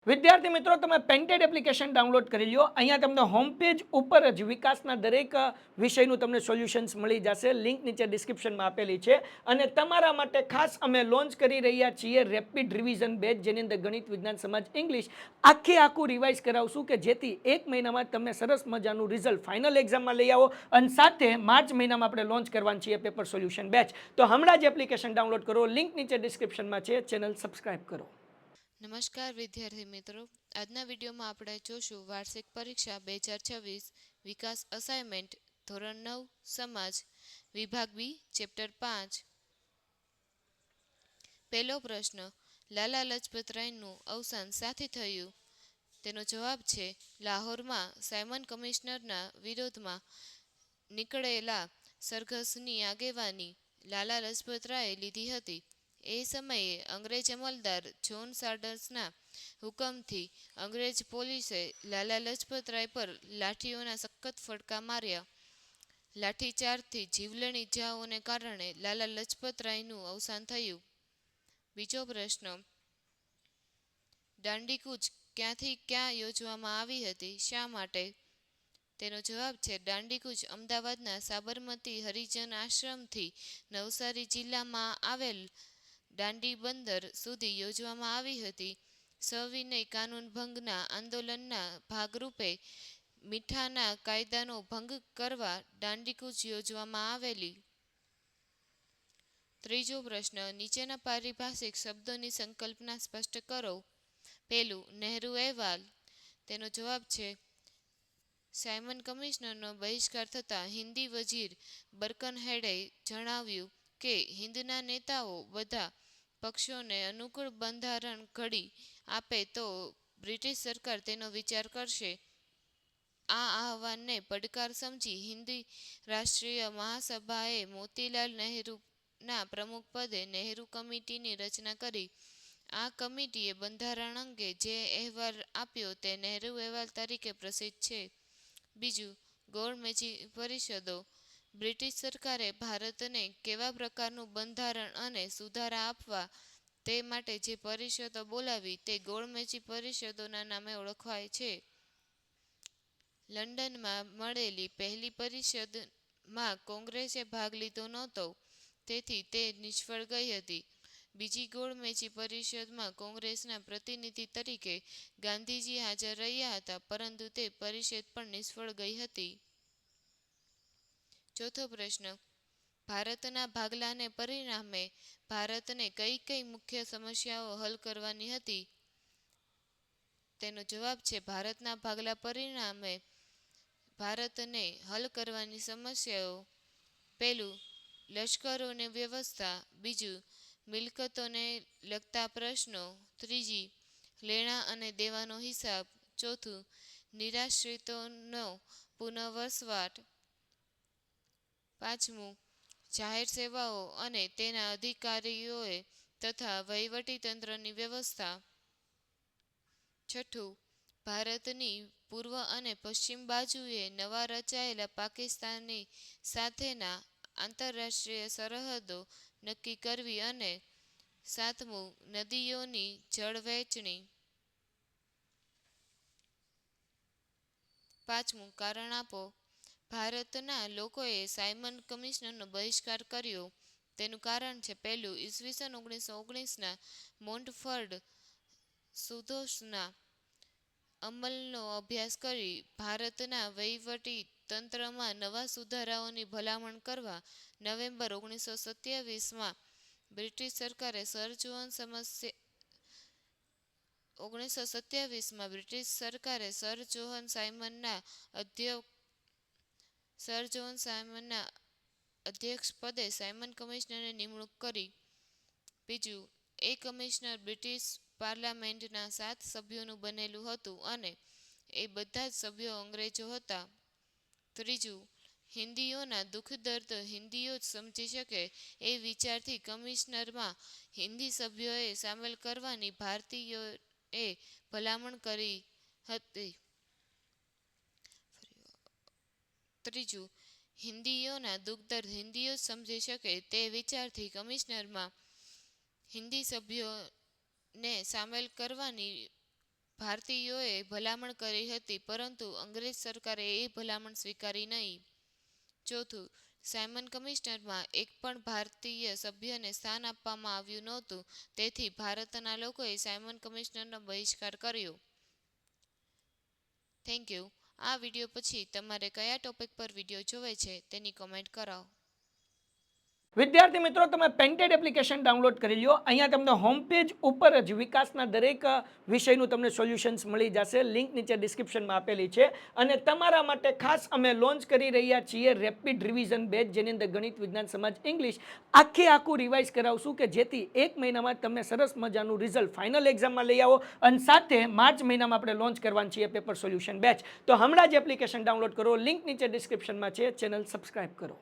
વિદ્યાર્થી મિત્રો, તમે પેન્ટેડ એપ્લિકેશન ડાઉનલોડ કરી લ્યો. અહીંયા તમને હોમ પેજ ઉપર જ વિકાસના દરેક વિષયનું તમને સોલ્યુશન્સ મળી જશે. લિંક નીચે ડિસ્ક્રિપ્શનમાં આપેલી છે. અને તમારા માટે ખાસ અમે લોન્ચ કરી રહ્યા છીએ રેપિડ રિવિઝન બેચ, જેની અંદર ગણિત, વિજ્ઞાન, સમાજ, ઇંગ્લિશ આખું રિવાઇઝ કરાવશું કે જેથી એક મહિનામાં તમને સરસ મજાનું રિઝલ્ટ ફાઇનલ એક્ઝામમાં લઈ આવો. અને સાથે માર્ચ મહિનામાં આપણે લોન્ચ કરવાનું છીએ પેપર સોલ્યુશન બેચ. તો હમણાં જ એપ્લિકેશન ડાઉનલોડ કરો. લિંક નીચે ડિસ્ક્રિપ્શનમાં છે. ચેનલ સબસ્ક્રાઇબ કરો. નમસ્કાર વિદ્યાર્થી મિત્રો, આજના વિડીયોમાં આપણે જોશું વાર્ષિક પરીક્ષા 2026 વિકાસ અસાઇનમેન્ટ ધોરણ 9 સમાજ વિભાગ બી ચેપ્ટર 5. પહેલો પ્રશ્ન, લાલા લજપતરાયનું અવસાન સાથી થયું? તેનો જવાબ છે લાહોરમાં સાયમન કમિશનરના વિરોધમાં નીકળેલા સરઘસની આગેવાની લાલા લજપતરાયે લીધી હતી. એ સમયે અંગ્રેજ અમલદાર જોન સાલ્ડર્સના હુકમથી અંગ્રેજ પોલીસે લાલા લજપતરાય પર લાઠીઓના સખત ફટકા માર્યા. લાઠીચાર્જથી જીવલેણ ઇજાઓને કારણે લાલા લજપતરાયનું અવસાન થયું. બીજો પ્રશ્ન, દાંડીકૂચ ક્યાંથી ક્યાં યોજવામાં આવી હતી? શા માટે? તેનો જવાબ છે દાંડીકૂચ અમદાવાદના સાબરમતી હરિજન આશ્રમથી નવસારી જિલ્લામાં આવેલ દાંડી બંદર સુધી યોજવામાં આવી હતી. સવિનય કાનૂન ભંગના આંદોલનના ભાગરૂપે મીઠાના કાયદાનો ભંગ કરવા દાંડીકૂચ યોજવામાં આવેલી. ત્રીજો પ્રશ્ન, નીચેના પારિભાષિક શબ્દોની સંકલ્પના સ્પષ્ટ કરો. પહેલું, નહેરુ અહેવાલ. તેનો જવાબ છે સાયમન કમિશનરનો બહિષ્કાર થતાં હિન્દી વજીર બર્કનહેડે જણાવ્યું કે હિંદના નેતાઓ બધા પક્ષોને અનુકૂળ બંધારણ ઘડી આપે તો બ્રિટિશ સરકાર તેનો વિચાર કરશે. આ આહવાનને પડકાર સમજી હિન્દી રાષ્ટ્રીય મહાસભાએ મોતીલાલ નહેરુના પ્રમુખ પદે નહેરુ કમિટીની રચના કરી. આ કમિટીએ બંધારણ અંગે જે અહેવાલ આપ્યો તે નહેરુ અહેવાલ તરીકે પ્રસિદ્ધ છે. બીજું, ગોળમેજી પરિષદો. બ્રિટિશ સરકારે ભારતને કેવા પ્રકારનું બંધારણ અને સુધારા આપવા તે માટે જે પરિષદો બોલાવી તે ગોળમેજી પરિષદોના નામે ઓળખાય છે. લંડનમાં મળેલી પહેલી પરિષદમાં કોંગ્રેસે ભાગ લીધો નહોતો, તેથી તે નિષ્ફળ ગઈ હતી. બીજી ગોળમેજી પરિષદમાં કોંગ્રેસના પ્રતિનિધિ તરીકે ગાંધીજી હાજર રહ્યા હતા, પરંતુ તે પરિષદ પણ નિષ્ફળ ગઈ હતી. ચોથો પ્રશ્ન, ભારતના ભાગલાને પરિણામે ભારતને કઈ કઈ મુખ્ય સમસ્યાઓ હલ કરવાની હતી? તેનો જવાબ છે ભારતના ભાગલા પરિણામે ભારતને હલ કરવાની સમસ્યાઓ. પહેલું, લશ્કરોની વ્યવસ્થા. બીજું, મિલકતોને લગતા પ્રશ્નો. ત્રીજી, લેણા અને દેવાનો હિસાબ. ચોથું, નિરાશ્રિતોનો પુનર્વસવાટ. પાંચમું, જાહેર સેવાઓ અને તેના અધિકારીઓએ તથા વહીવટીતંત્રની વ્યવસ્થા. છઠ્ઠું, ભારતની પૂર્વ અને પશ્ચિમ બાજુએ નવા રચાયેલા પાકિસ્તાનની સાથેના આંતરરાષ્ટ્રીય સરહદો નક્કી કરવી. અને સાતમું, નદીઓની જળ વહેંચણી. પાંચમું, કારણ આપો. ભારતના લોકોએ સાયમન કમિશનરનો બહિષ્કાર કર્યો. તેનું કારણ છે પહેલું, ઈસવીસન 1919ના મોન્ટફર્ડ સુધોષના અમલનો અભ્યાસ કરી ભારતના વહીવટી તંત્રમાં નવા સુધારાઓની ભલામણ કરવા. નવેમ્બર 1927માં બ્રિટિશ સરકારે સર જોહન સાયમનના અધ્યક્ષ પદે સાયમન કમિશનરની નિમણૂક કરી. બીજું, એ કમિશનર બ્રિટિશ પાર્લામેન્ટના 7 સભ્યોનું બનેલું હતું અને એ બધા જ સભ્યો અંગ્રેજો હતા. ત્રીજું, હિન્દીઓના દુઃખ દર્દ હિન્દીઓ જ સમજી શકે એ વિચારથી કમિશનરમાં હિન્દી સભ્યોએ સામેલ કરવાની ભારતીયોએ ભલામણ કરી હતી. ત્રીજું, હિન્દીઓના દુઃખ દર્દ હિન્દીઓ જ સમજી શકે તે વિચારથી કમિશનરમાં હિન્દી સભ્યોને સામેલ કરવાની ભારતીયોએ ભલામણ કરી હતી, પરંતુ અંગ્રેજ સરકારે એ ભલામણ સ્વીકારી નહીં. ચોથું, સાયમન કમિશનરમાં એક પણ ભારતીય સભ્યને સ્થાન આપવામાં આવ્યું નહોતું, તેથી ભારતના લોકોએ સાયમન કમિશનરનો બહિષ્કાર કર્યો. Thank you. આ વિડીયો પછી તમારે કયા ટોપિક પર વિડીયો જોવે છે તેની કોમેન્ટ કરાવો. વિદ્યાર્થી મિત્રો, તમે પેન્ટેડ એપ્લિકેશન ડાઉનલોડ કરી લો. અહીંયા તમને હોમ પેજ ઉપર જ વિકાસના દરેક વિષયનું તમને સોલ્યુશન્સ મળી જશે. લિંક નીચે ડિસ્ક્રિપ્શનમાં આપેલી છે. અને તમારા માટે ખાસ અમે લોન્ચ કરી રહ્યા છીએ રેપિડ રિવિઝન બેચ, જેની અંદર ગણિત, વિજ્ઞાન, સમાજ, ઇંગ્લિશ આખું રિવાઇઝ કરાવશું કે જેથી એક મહિનામાં તમને સરસ મજાનું રિઝલ્ટ ફાઇનલ એક્ઝામમાં લઈ આવો. અને સાથે માર્ચ મહિનામાં આપણે લોન્ચ કરવાની છીએ પેપર સોલ્યુશન બેચ. તો હમણાં જ એપ્લિકેશન ડાઉનલોડ કરો. લિંક નીચે ડિસ્ક્રિપ્શનમાં છે. ચેનલ સબસ્ક્રાઇબ કરો.